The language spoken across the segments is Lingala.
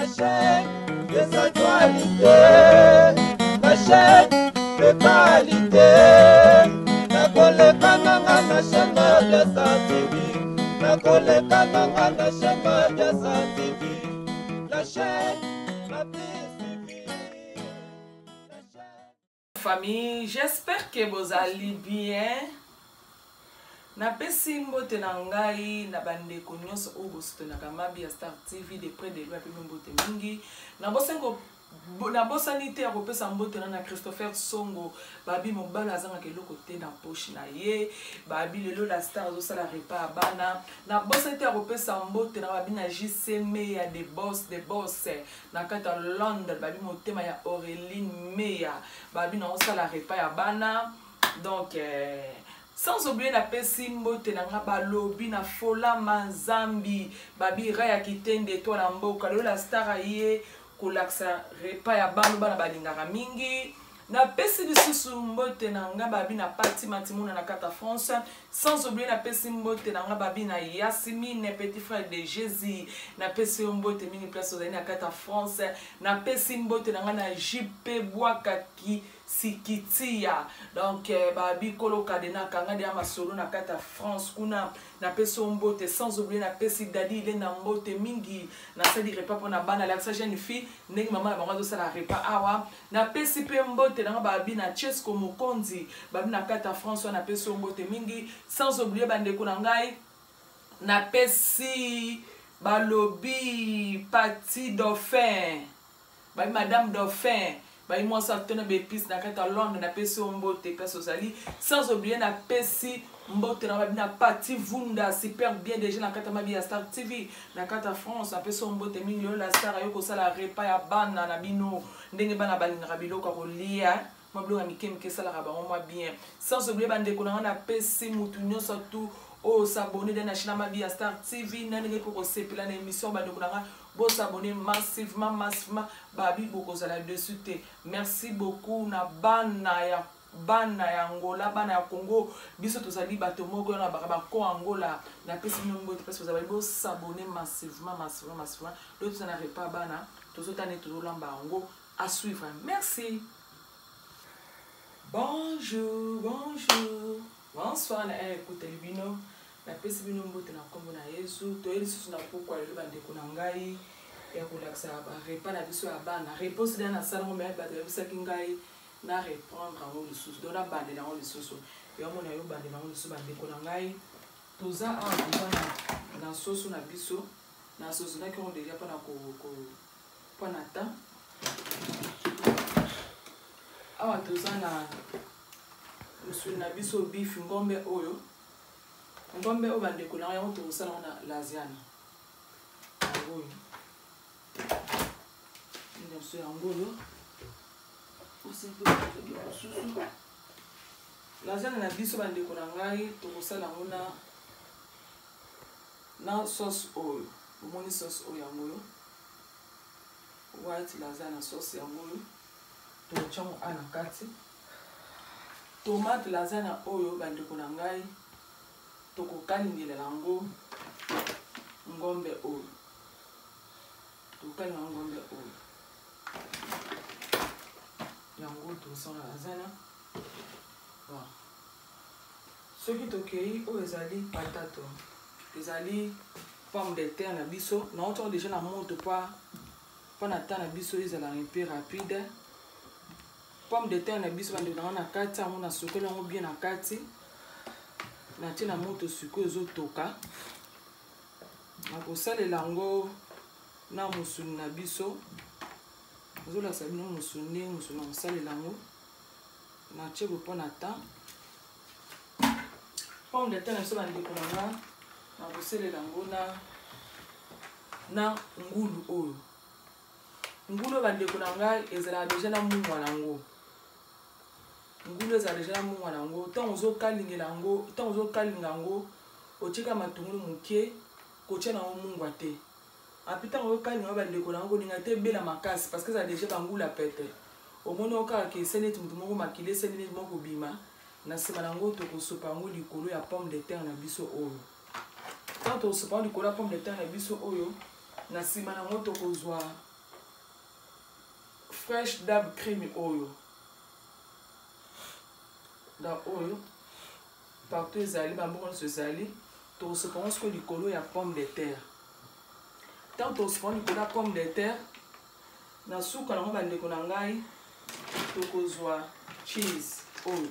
la chaîne des actualités, la chaîne de qualité. Nakoleka nanga na chaîne ya Sa TV, nakoleka nanga na chaîne ya Sa TV, la chaîne la plus suivie. Famille, j'espère que vous allez bien. Na pesi mbote na ngai na bandeko nyonso oyo bosotonaka mabi ya Star TV de près de loin pe mbote mingi na bosani te ya kopesa mbote na Christopher Songo babi mobala azanga keloko te na poche na ye babi lelo la Star azosala repas bana na bosani te ya kopesa mbote na babi na JC Meya de boss na kata London babi motema ya Auréline Meya babi na osala repas ya bana donc sans oublier la pesi mbote na nga balobi na fola manzambi babi raya kitende to na mboka lelo la Star aye kolaksa repas ya bano bana balingaka mingi na pesi lisusu mbote na nga babi na pati matimuna na kata France sans oublier la pesi mbote na nga babi na Yasmine petit frère de Jésus na pesi mbote mingi place ozali na kata France na pesi mbote na nga na JP Bwakaki Sikitia donc babi koloka de na kanga de masolo na kata France kuna na peso mbote sans oublier na pesi dadi ile na mbote mingi na sali repas pona bana la sa jeune fille ndenge mama na bango do sala repas awa na pesi pe mbote na babi na Chesco Mokonzi babi na kata France na peso mbote mingi sans oublier bandeko na ngai na pesi balobi Pati Dauphin babi madame Dauphin bayi moi ça tena bepis na kata Londres na pesi mbote place osali sans oublier na pesi mbote na babi na Pati Vunda super bien déjà na kata mabi ya Star TV na kata France na pesi mbote mingi la Star ayo ko sala repas ya bana na bino ndenge bana balingaka biloko kolia mablo mikemike sala ka bango moi bien sans oublier bandeko na pesi mutu nyonso tout o s'abonner dans la chaîne mabi ya Star TV na ndenge ko sepela na émission bandeko na bon s'abonner massivement babi beaucoup ça là dessus te merci beaucoup na bana ya Angola bana ya Congo biso tozali bato moko na ba ko Angola na pesi nombo te parce que vous avez beau s'abonner massivement d'autres ça n'arrive pas bana tozotane tozolamba ngo à suivre merci bonjour bonsoir na écoute bino na pesi bino mbote na kombo na Yesu to yesu na pourquoi le bandeko na ngai ya kolaksa ba repas na biso ya bana réponse na salon mais ba de bisa kingai na répondre en le sous dona bande na le sous yo mona yo bande na le sous bandeko na ngai toza a na soso na biso na soso na ko déjà pas na ko na temps awa toza na musu na biso beef ngombe oyo bandeko na yango tokosala na laziana oyo ndoso yango oyo laziana na biso bandeko na ngai tokosala yango na sauce oyo omoni sauce oyo yango oyo white laziana sauce yango oyo tochango ana kati tomate laziana oyo bandeko na ngai tokokalingela yango ngombe oyo tokokalinga ngombe oyo yango tosala laziana bon soki tokei oyo ezali patato ezali pomme de terre na biso na oto déjà na moto pa na ta na biso ezala un peu rapide pomme de terre na biso bandeko na kati yango na sokoli yango bien na kati na tina moto suko ezotoka nakosalela yango na musuni na biso ozolakisa bino musuni na kosalela yango na tie bopo na ta pomme de terre na biso bandeko na nga nakosalela yango na ngulu oyo ngulu bandeko na nga ezalaka deja na mungwa nango ngulu ezala deja na mungwa nango ntango ozokalinga yango otika matungulu moke kotia nango mungwa te api ntango ozokalinga yango bandeko nango koninga te ebela makasi parce que ezala deja bangulu apete omoni okaka esali neti motu moko makili esali neti moko bima na nsima nango tokosopa yango likolo ya pomme de terre na biso oyo ntango tokosopa yango likolo ya pomme de terre na biso oyo na nsima nango tokozwa fresh dab cream oyo dans oyo partout ezali bambongo nyonso ezali tokosopango sikoyo likolo ya pomme de terre ntango tokosopango likolo ya pomme de terre na suka nango bandeko na ngai tokozwa cheese oyo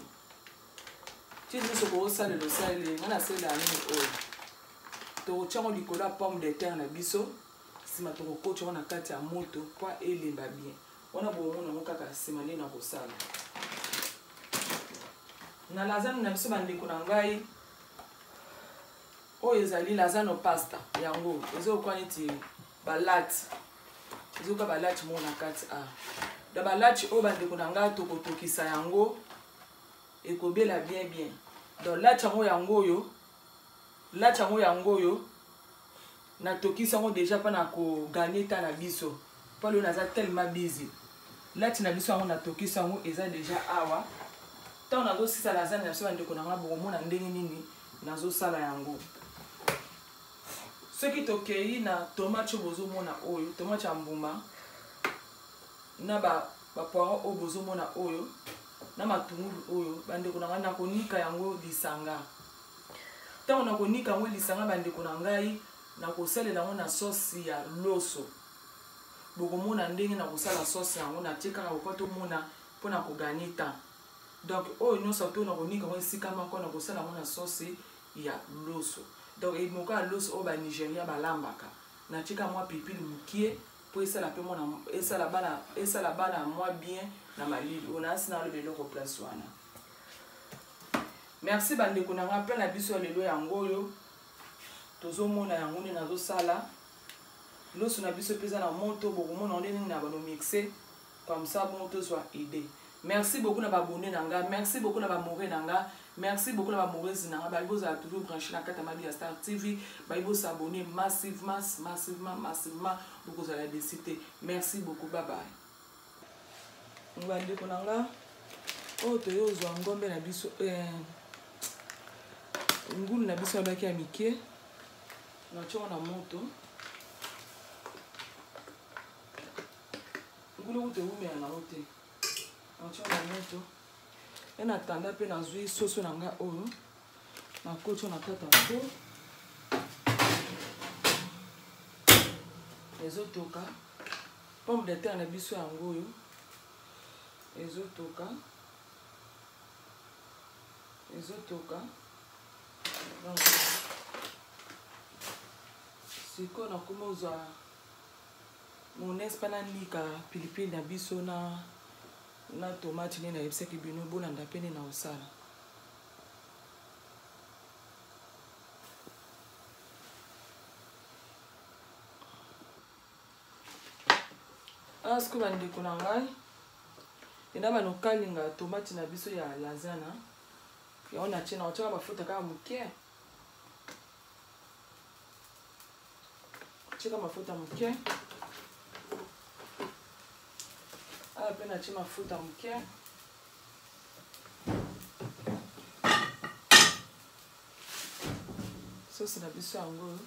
cheese nyonso kokosalela osaleli ngai nasalela nini oyo tokotiango likolo ya pomme de terre na biso nsima tokokotiango na kati ya moto mpo elemba bien wana bomona yango kaka nsima nde na kosala na lasagne na biso bandeko na ngai oyo ezali lasagne pasta yango ezokwa neti balati ezoka balati moko na kati da balati oyo bandeko na ngai tokotokisa yango ekobela bien bien donc lati yango oyo natokisi yango deja mpona koganye ta na biso mpo lelo naza tellement busy lati na biso yango natokisi yango eza deja awa ntango nazosisa lasagne na biso bandeko na ngai bokomona ndenge nini nazosala yango soki tokei na tomate oyo bozomona oyo tomate ya mbuma na bapoiron oyo bozomona oyo na matungulu oyo bandeko na ngai nakonika yango lisanga ntango nakonika yango lisanga bandeko na ngai nakosalela yango na sauce ya loso bokomona ndenge nakosala sauce yango natie kaka kopa tomona mpona koganye temps donc oyo nyonso to nakonika yango esika moko nakosala yango na sauce ya loso donc moko ya loso oyo banigeria balambaka natika mwa pipili mokie mpo esala mpe mona esala bana mwa bien na malili oyo nasi naloba eloko place wana merci bandeko na ngai mpe na biso ya lelo yango oyo tozomona yango nde nazosala loso na biso mpe eza na moto bokomona nde nini na banomixe comme ça bon tozwa idée merci beaucoup na babone na ngai merci beaucoup na bamore na ngai merci beaucoup na bamoresi na ngai bayi bozala toujours branché na kati ya Mabia Star TV bayi bosabone massivement bokozala desite merci beaucoup bye bye bandeko na ngai oyo toyozwa ngombe na biso ngulu na biso yabaki ya mike nationgo na moto ngulu kutu ewumela nango te nationgo na moto e natanda mpe nazwi soso na ngai oyo nakoti oyo na kata po ezotoka pomme de terre na biso yango oyo ezotoka donc sikoyo nakoma ozwa mones mpa nanika pilipili na biso na tomate nde nayebisaki bino bolanda mpe nde na osala sikoyo bandeko na ngai ena banokalinga tomate na biso ya lasagne yango natie na otiaka mafuta kaka moke tika mafuta moke ala mpe natie mafuta moke sosi na biso yango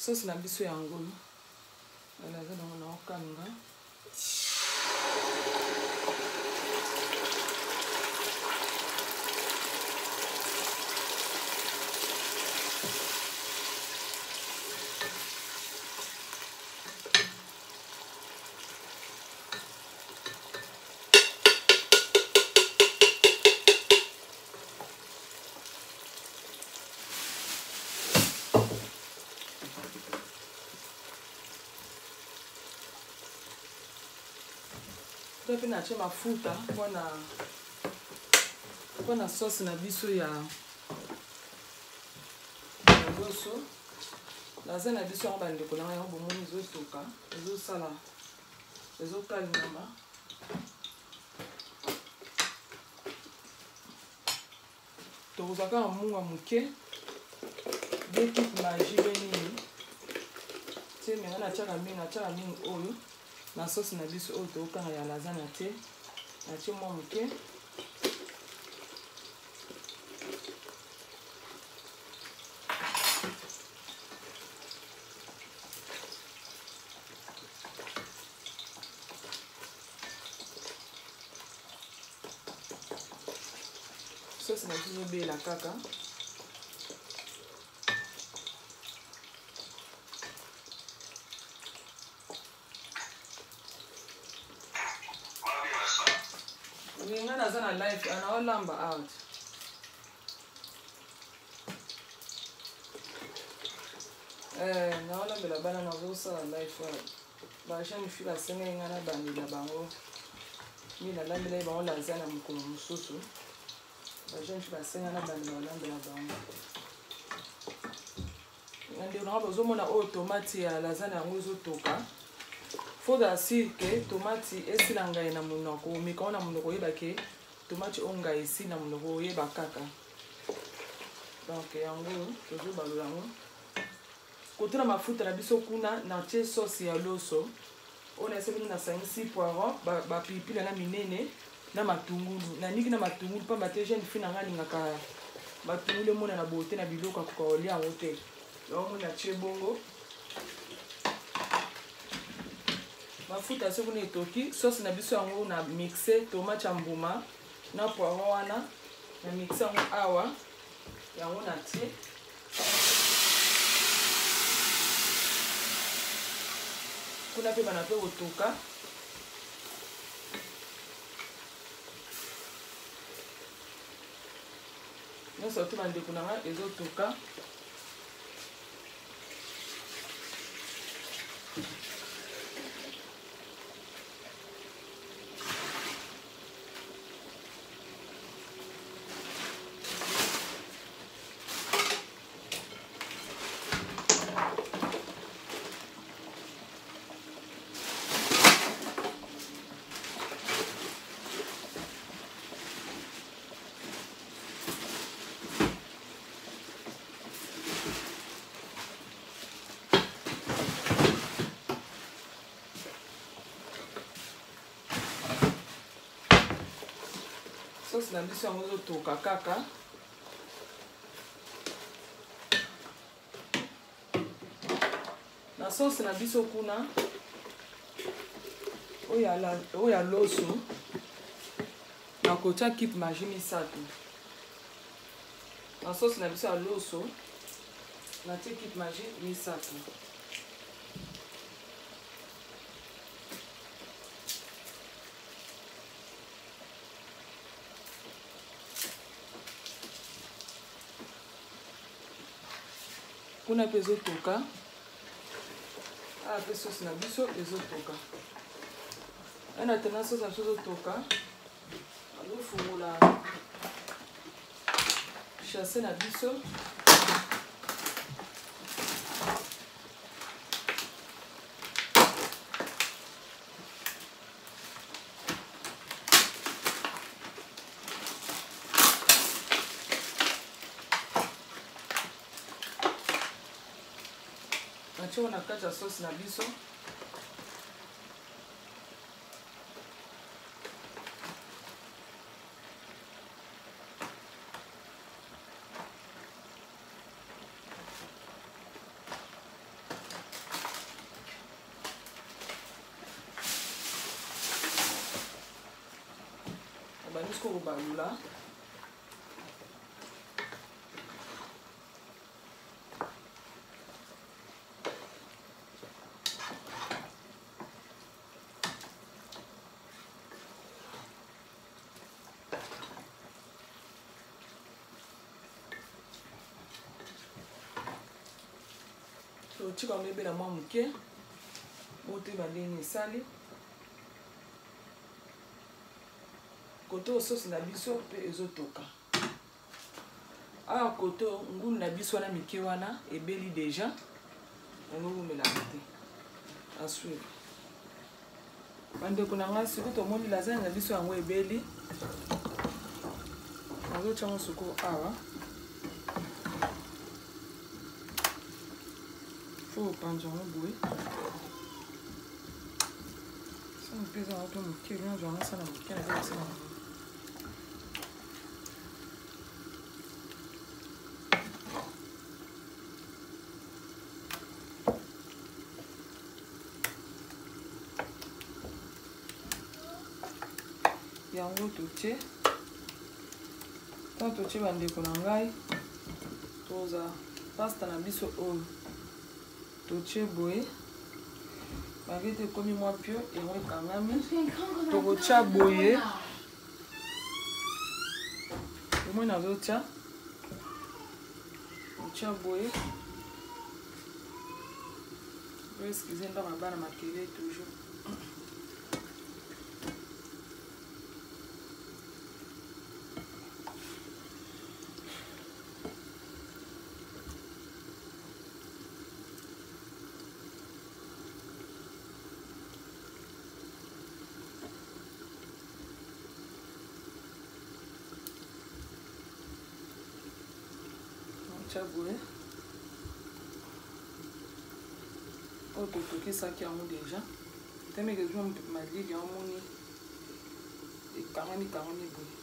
sosi na biso yango alaza nango na okanga mpe natie mafuta mpona sauce na biso ya loso lasagne na biso yango bandeko na ngai yango bomoni ezotoka ezosala ezokalingama tokozwaka na munga moke deux types magie benini te menga na tiaka mingi oyo na sauce na biso oyo tokanga ya lasagne te natie mwa moke sauce na biso ezobela kaka nga naza na life anaolamba out naolambela bana nazosala life bashani fi basengai nga na bandela bango mi nalambela bango laza na mokolo mosusu bashani fi basengai na bandela balambela bango ndeko nanga bazomona oyo tomate ya lasagne yango ezotoka faut assurer que tomate esila ngai na monoko mikao na monoko oyeba ke tomate oyo ngai esi na monoko oyeba kaka donc yango tozobalola yango kote na mafuta na biso kuna natie sauce ya loso oyo nasepeli nasangisi poivron bapilipili na minene na matungulu naniki na matungulu pamba te jeune fille nanga alingaka matungulu emonana boye te na biloko akoka kolia yango te yango natie bongo mafuta soki kuna etoki sauce na biso yango na mixe tomate ya mbuma na poivron wana na mixe yango awa yango natie kuna mpe bana mpe kotoka nyonso te bandeko nanga ezotoka sauce na biso yango ezotoka kaka na sauce na biso kuna oyo ya loso nakotia kipe magie misato na sauce na biso ya loso natie kipe magie misato kuna mpe ezotoka awa mpe sauce na biso ezotoka ana tena sauce na biso ezotoka azofungola chasse na biso natie na kati ya sauce na biso abandisi kobalula totika yango ebela mwa moke motoyeba ndenge esali kote oyo sauce na biso mpe ezotoka awa kote ngulu na biso wana mike wana ebeli deja yango bomelaka te asuivre bandeko na ngai sikoyo tomoni lasagne na biso yango ebeli nazotiango sikoyo awa faut panza ngo boye ça me pèse un peu moke bien genre ça na moke avec ça yango totie tant totie bandeko na ngai toza pasta na biso oyo totie boye bagete ekomi mwa pio yango ekangami tokotia boye omoi nazotia otia boye excuse ndanga bana makele toujours boye oyo totokisaki yango deja temeke zwa malili yango moni ekangami boye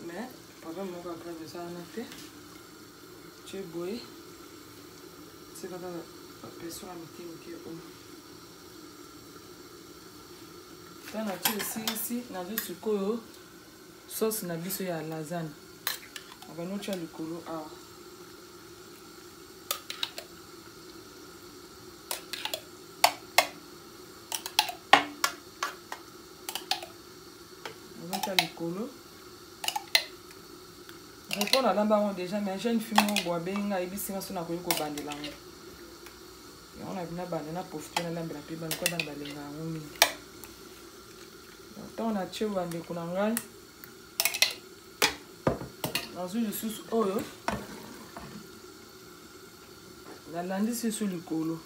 mais problème moko agrave eza wana te tie boye sekaka bapression ya mike oyo ta na tie esisi nazwi sikoyo sauce na biso ya lasagne avanotia likolo awa avanotia likolo repon alamba yango déjà mais jeune fille moko boye abenga ayebisinga so nakoki kobandela yango yango na bina bande na profite nalambela mpe bana kwa bana balenga yango mingi ntango natie bandeko na ngai nazwi lisusu oyo nalandisi su likolo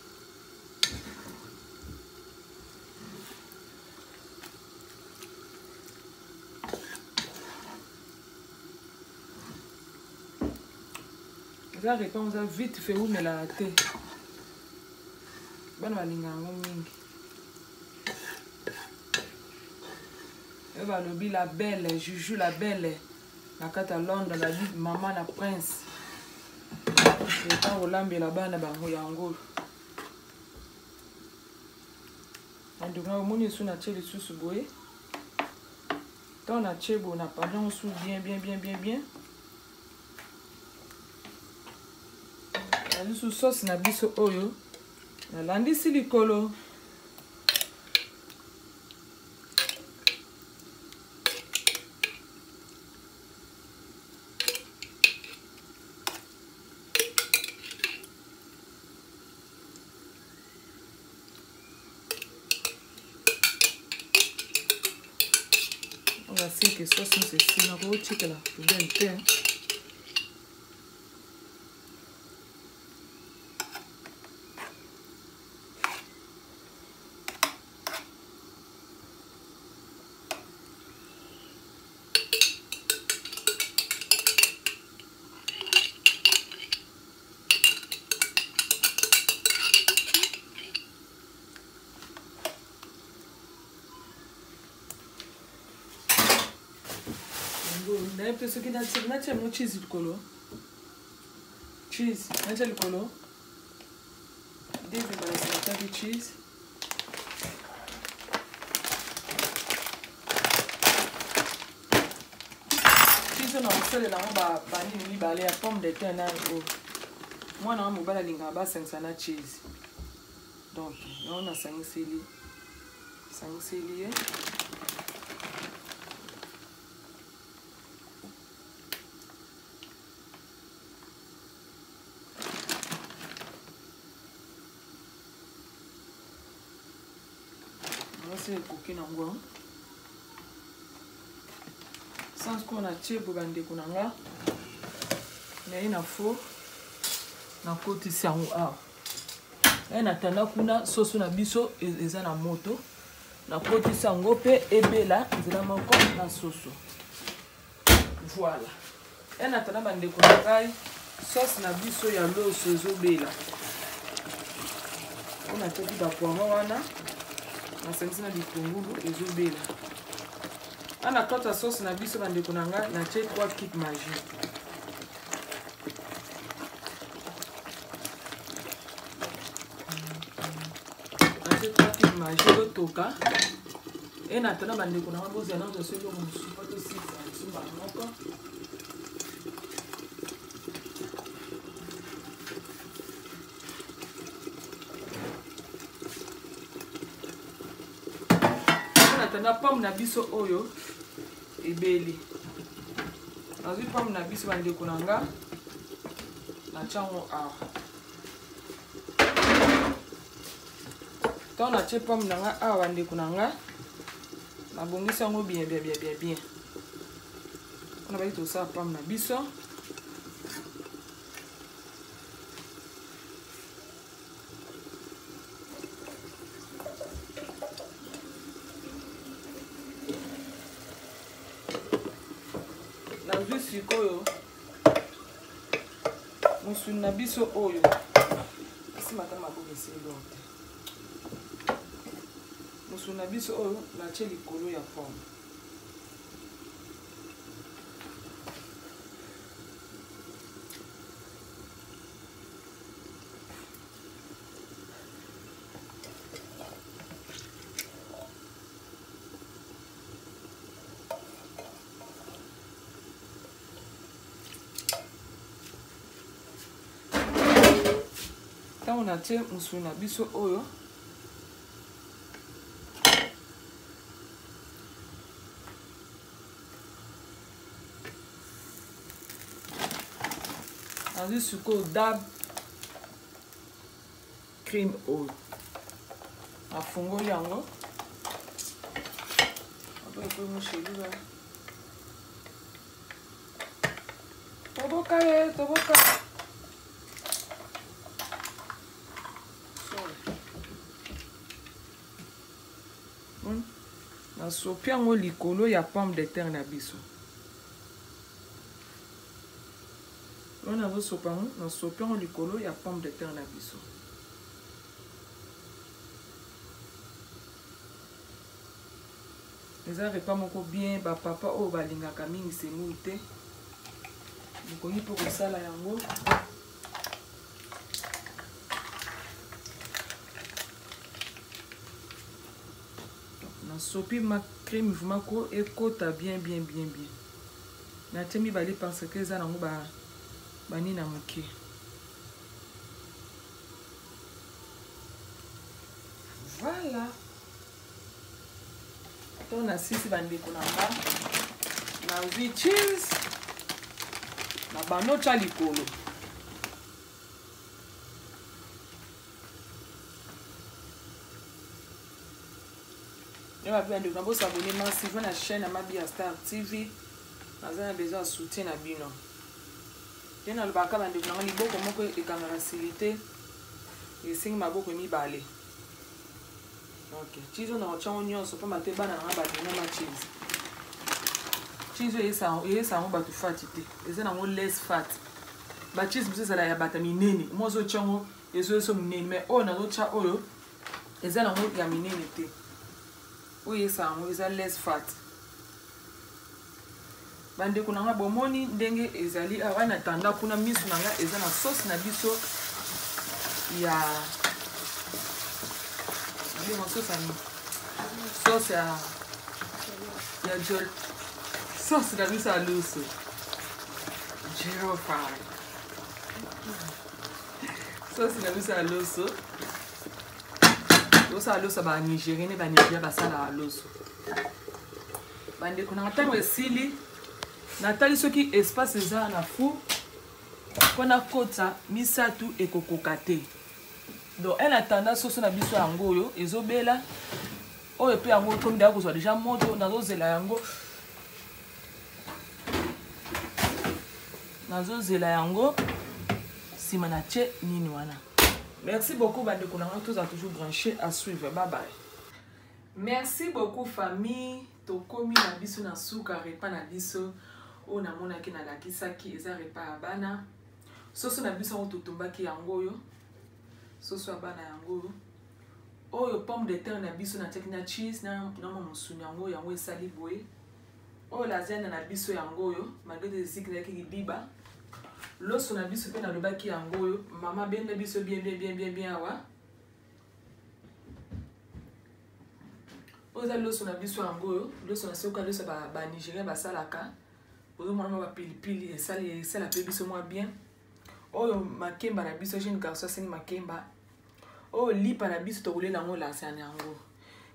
eza repa oza vite fe umelaka te bana balinga yango mingi oyo balobi la belle juju la belle na kati ya Londres la dit maman na prince etan kolambela bana bango yango andonga omoni esu na tie lisusu boye ntango na tie boye na pardon su bien nalisusu sauce na biso oyo nalandisi likolo assim que só se ensina na rua chica lá bem tem na penso que na tinha muito cheese de color cheese na tinha de color deve parecer que cheese cheese na usele na ba bani ni bale ya pomme de terre na o mwana wa mobala linga ba sengisa na cheese donc on a sangiseli c'est cookie nango sans qu'on a tchebo bande kunanga mais ina fo na koti sango a na tanda kuna soso na biso eza na moto na koti sango pe ebela nzela moko na soso voilà na tanda bande kunanga sauce na biso ya loso ezobela. On a fait ba poivron wana. Na sengisi na bitungulu ezobela. Ana kota sauce na biso bandeko na nga na tie 3 kit magie. Na tie 3 kit magie otoka. Et na tona bandeko na nga bozela na dossier yo musu pas to sisa sumba moko. Na pomme na biso oyo ebeli. Azwi pomme na biso bandeko na nga na chango awa. Tant na tie pomme na nga awa bandeko na nga na bongisi yango bien. On a ba ito sa pomme na biso. Nazwi sikoyo musuni na biso oyo asimata maboko eselote. Musuni na biso oyo natie likolo ya pomme. Tant on a tie musuni na biso oyo azwi sikoyo dab cream oil afungoli yango apo mosheliba toboka nasopi yango likolo ya pomme de terre na biso. On a resopa yango nasopi yango likolo ya pomme de terre na biso. Eza repas moko bien ba papa oyo balingaka mingi semoi te. Bokoki mpo kosala yango. Sopi ma crème vraiment ko ekota bien. Na temi bali parce que ça nango ba ni na moke. Voilà. On a sisi bandeko na nga. Na zi cheese. Na bano cha likolo. Je vais vous abonner massivement à la chaîne Amabia Star TV. Nous avons besoin de soutien à Bino. Je vais vous abonner à la facilité. Et si vous avez mis balé. Ok. Cheese on a oignon, so pas mater banana na cheese. Cheese est ça on va tout fatité. Et ça on less fat. Ba cheese c'est ça la ya bata minene. Moi zo chango ezo so minene mais on a zo cha oyo. Et ça on ya minene te. Oui, ça on less fat. Bande kuna nga bomoni ndenge ezali awana tanda kuna misu nanga eza na sauce na biso ya sauce ya jol sauce na biso aluso zero fry sauce na biso aluso osa aluso ba Nigeria ne ba Nigeria basala aluso bande kuna ntango esili natali soki espace eza na fu kona kota misatu ekokoka te. Donc elle attendant sauce na biso yango yo ezobela oyo pe yango comme ndako so déjà moto nazozela yango sima na tie nini wana. Merci beaucoup bande ko nanga tous a toujours branché à suivre. Bye bye. Merci beaucoup famille tokomi na biso na suka repa na biso o na mona ki na lakisaki eza repa bana soso na biso ngo totombaki yango yo soso ya bana yango yo oyo pomme de terre na biso na tiaki na cheese na musuni yango esali boye oyo lasagne na biso yango yo malgré des zik na ki biba loso na biso pe na lobaki yango yo mama bien biso bien awa oza loso na biso yango yo loso na soka loso ba Nigérien basalaka ozo mona ba pilipili esala pe biso mwa bien oyo makemba na biso jeune garçon sengi makemba oyo lipa na biso tokolela yango lasagne yango.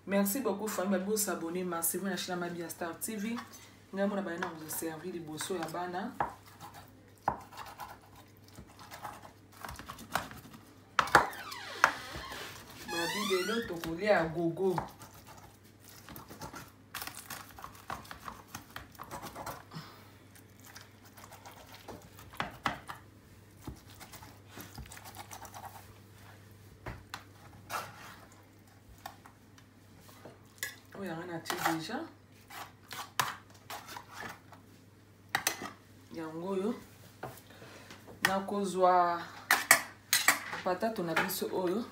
Merci beaucoup famille ba s'abonner massivement na chaîne Mabia Star TV ngai mona ba na vous servir liboso ya bana ba bidelo tokolia gogo oyo yango natie déjà yango oyo nakozwa patato na biso oyo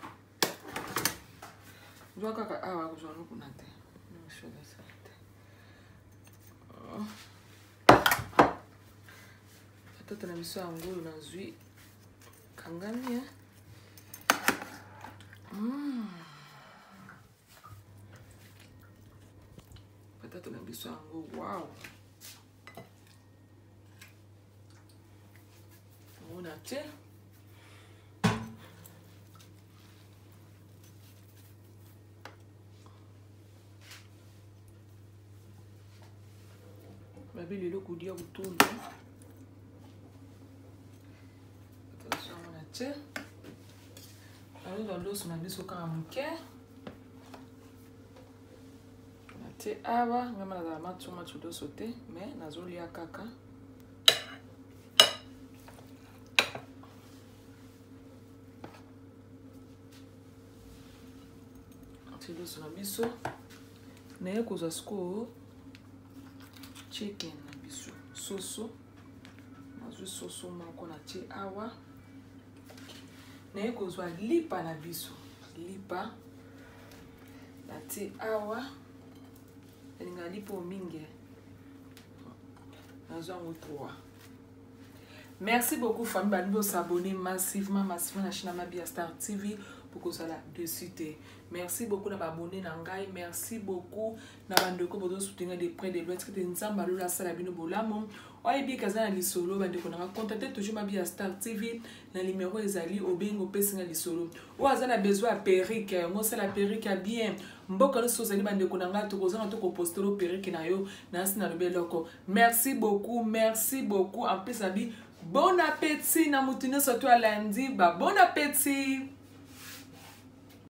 nzwa kaka awa kozwa nokuna te patato na biso yango oyo nazwi kangami patato na biso yango wow on a té babi lelo kudia kutulu attention on a té alors loso na biso kaka moke te awa ngama nazala matsu doso te mais nazolia kaka tiloso na biso naye kozwa sikoyo chicken na biso soso nazwi soso moko na tie awa naye kozwa lipa na biso lipa na tie awa elinga lipo mingi nazwa yango 3. Merci beaucoup famille balibo s'abonner massivement na chaîne Mabia Star TV pour que ça la dessus. Merci beaucoup na abonné na ngai, merci beaucoup na bandeko bodo soutenir de près de l'autre que nzamba lola sala bino bolamo oyebi kaza na lisolo bandeko na contacter toujours Mabia Star TV na numéro ezali obengo pesinga lisolo o azana besoin ya perruque mo sala perruque bien mboka no sozali bandeko na nga to kozanga to ko poster o perruque na yo na sina lobeloko. Merci beaucoup en plus abi bon appétit na mutune surtout à lundi bon appétit.